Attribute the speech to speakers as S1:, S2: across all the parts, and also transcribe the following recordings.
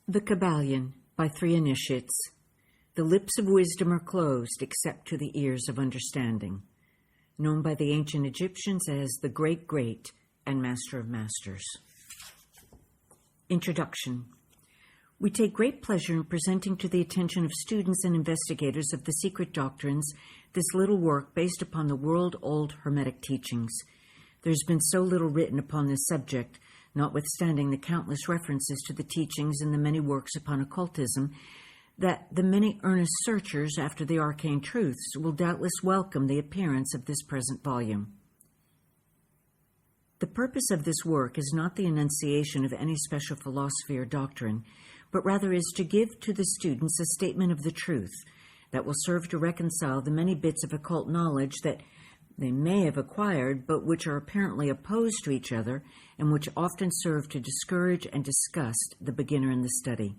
S1: The Kybalion, by 3 initiates. The lips of wisdom are closed except to the ears of understanding. Known by the ancient Egyptians as the Great Great and Master of Masters. Introduction. We take great pleasure in presenting to the attention of students and investigators of the secret doctrines this little work based upon the world-old Hermetic teachings. There has been so little written upon this subject, notwithstanding the countless references to the teachings in the many works upon occultism, that the many earnest searchers after the arcane truths will doubtless welcome the appearance of this present volume. The purpose of this work is not the enunciation of any special philosophy or doctrine, but rather is to give to the students a statement of the truth that will serve to reconcile the many bits of occult knowledge that they may have acquired, but which are apparently opposed to each other and which often serve to discourage and disgust the beginner in the study.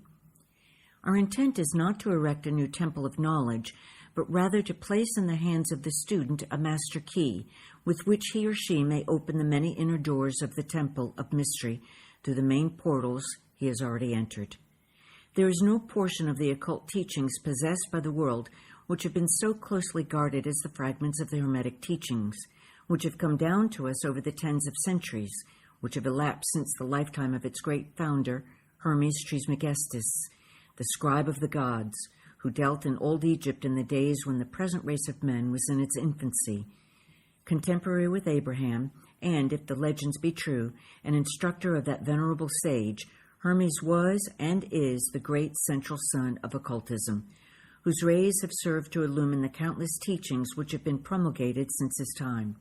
S1: Our intent is not to erect a new temple of knowledge, but rather to place in the hands of the student a master key with which he or she may open the many inner doors of the temple of mystery through the main portals he has already entered. There is no portion of the occult teachings possessed by the world which have been so closely guarded as the fragments of the Hermetic teachings, which have come down to us over the tens of centuries, which have elapsed since the lifetime of its great founder, Hermes Trismigestus, the scribe of the gods, who dealt in old Egypt in the days when the present race of men was in its infancy, contemporary with Abraham, and, if the legends be true, an instructor of that venerable sage. Hermes was and is the great central sun of occultism, whose rays have served to illumine the countless teachings which have been promulgated since his time.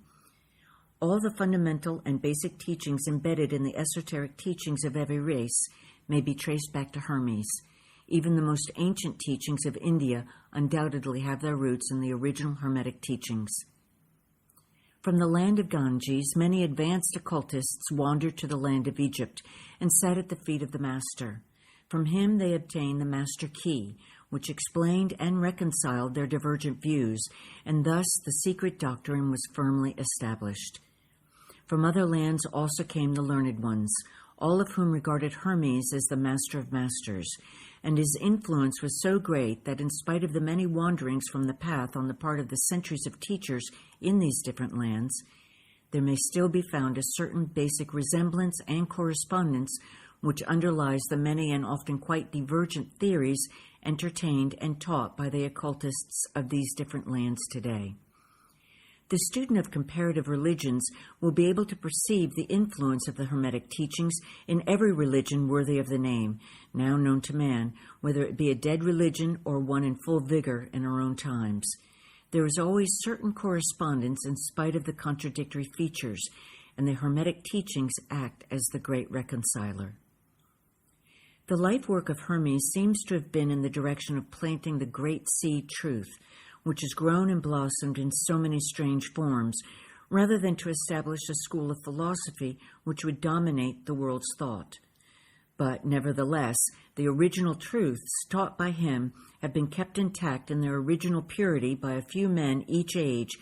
S1: All the fundamental and basic teachings embedded in the esoteric teachings of every race may be traced back to Hermes. Even the most ancient teachings of India undoubtedly have their roots in the original Hermetic teachings. From the land of Ganges, many advanced occultists wandered to the land of Egypt and sat at the feet of the Master. From him they obtained the Master Key, which explained and reconciled their divergent views, and thus the secret doctrine was firmly established. From other lands also came the learned ones, all of whom regarded Hermes as the Master of Masters, and his influence was so great that in spite of the many wanderings from the path on the part of the centuries of teachers in these different lands, there may still be found a certain basic resemblance and correspondence which underlies the many and often quite divergent theories entertained and taught by the occultists of these different lands today. The student of comparative religions will be able to perceive the influence of the Hermetic teachings in every religion worthy of the name, now known to man, whether it be a dead religion or one in full vigor in our own times. There is always certain correspondence in spite of the contradictory features, and the Hermetic teachings act as the great reconciler. The life work of Hermes seems to have been in the direction of planting the great seed truth, which has grown and blossomed in so many strange forms, rather than to establish a school of philosophy which would dominate the world's thought. But, nevertheless, the original truths taught by him have been kept intact in their original purity by a few men each age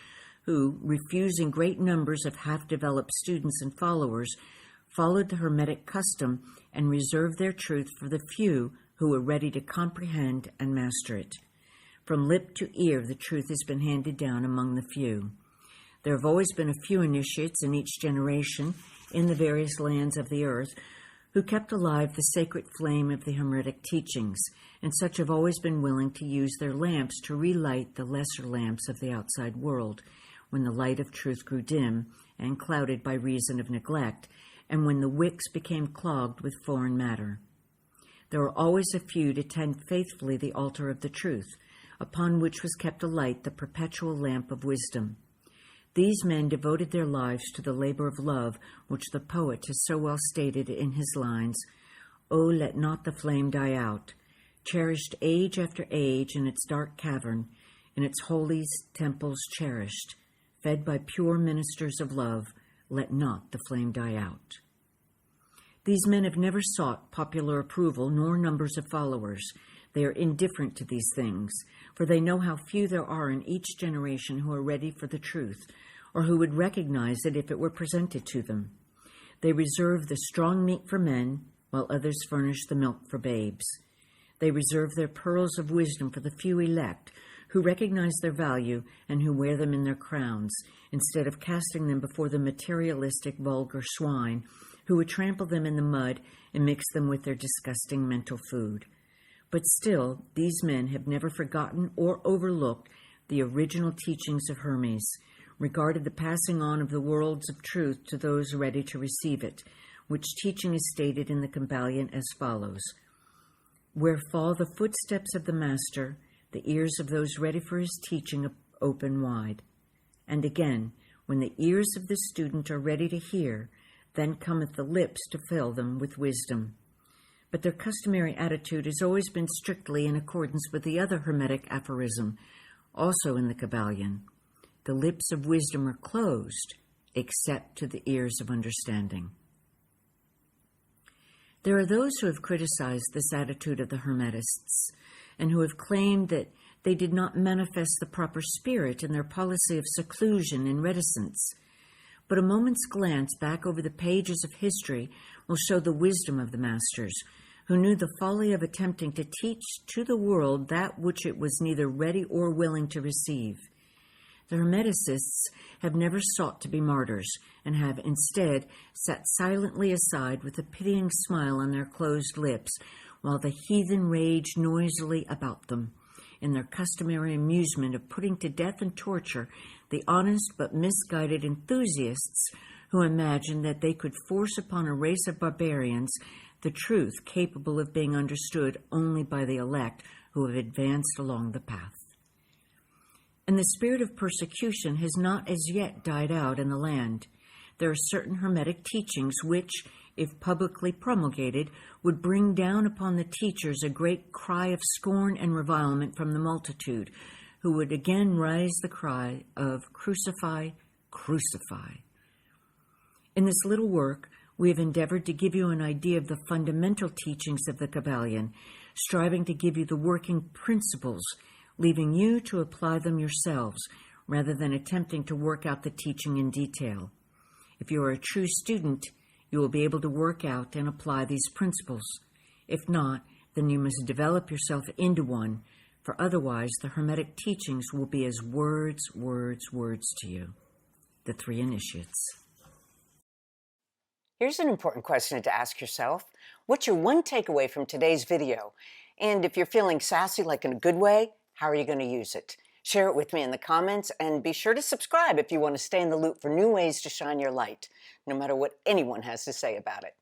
S1: who, refusing great numbers of half-developed students and followers, followed the Hermetic custom and reserved their truth for the few who were ready to comprehend and master it. From lip to ear, the truth has been handed down among the few. There have always been a few initiates in each generation in the various lands of the earth who kept alive the sacred flame of the Hermetic teachings, and such have always been willing to use their lamps to relight the lesser lamps of the outside world, when the light of truth grew dim and clouded by reason of neglect, and when the wicks became clogged with foreign matter. There are always a few to tend faithfully the altar of the truth, upon which was kept alight the perpetual lamp of wisdom. These men devoted their lives to the labor of love, which the poet has so well stated in his lines, "Oh, let not the flame die out, cherished age after age in its dark cavern, in its holy temples cherished, fed by pure ministers of love, let not the flame die out." These men have never sought popular approval nor numbers of followers. They are indifferent to these things, for they know how few there are in each generation who are ready for the truth, or who would recognize it if it were presented to them. They reserve the strong meat for men while others furnish the milk for babes. They reserve their pearls of wisdom for the few elect, who recognize their value and who wear them in their crowns, instead of casting them before the materialistic, vulgar swine, who would trample them in the mud and mix them with their disgusting mental food. But still, these men have never forgotten or overlooked the original teachings of Hermes, regarded the passing on of the worlds of truth to those ready to receive it, which teaching is stated in the Kybalion as follows: "Where fall the footsteps of the master, the ears of those ready for his teaching open wide. And again, when the ears of the student are ready to hear, then cometh the lips to fill them with wisdom." But their customary attitude has always been strictly in accordance with the other Hermetic aphorism, also in the Kybalion: "The lips of wisdom are closed, except to the ears of understanding." There are those who have criticized this attitude of the Hermetists, and who have claimed that they did not manifest the proper spirit in their policy of seclusion and reticence. But a moment's glance back over the pages of history will show the wisdom of the masters, who knew the folly of attempting to teach to the world that which it was neither ready or willing to receive. The Hermeticists have never sought to be martyrs, and have instead sat silently aside with a pitying smile on their closed lips, while the heathen raged noisily about them, in their customary amusement of putting to death and torture the honest but misguided enthusiasts who imagined that they could force upon a race of barbarians the truth capable of being understood only by the elect who have advanced along the path. And the spirit of persecution has not as yet died out in the land. There are certain Hermetic teachings which, if publicly promulgated, would bring down upon the teachers a great cry of scorn and revilement from the multitude, who would again raise the cry of "Crucify, crucify." In this little work, we have endeavored to give you an idea of the fundamental teachings of the Kybalion, striving to give you the working principles, leaving you to apply them yourselves, rather than attempting to work out the teaching in detail. If you are a true student, you will be able to work out and apply these principles. If not, then you must develop yourself into one, for otherwise the Hermetic teachings will be as words, words, words to you. The Three Initiates.
S2: Here's an important question to ask yourself. What's your one takeaway from today's video? And if you're feeling sassy, like in a good way, how are you going to use it? Share it with me in the comments, and be sure to subscribe if you want to stay in the loop for new ways to shine your light, no matter what anyone has to say about it.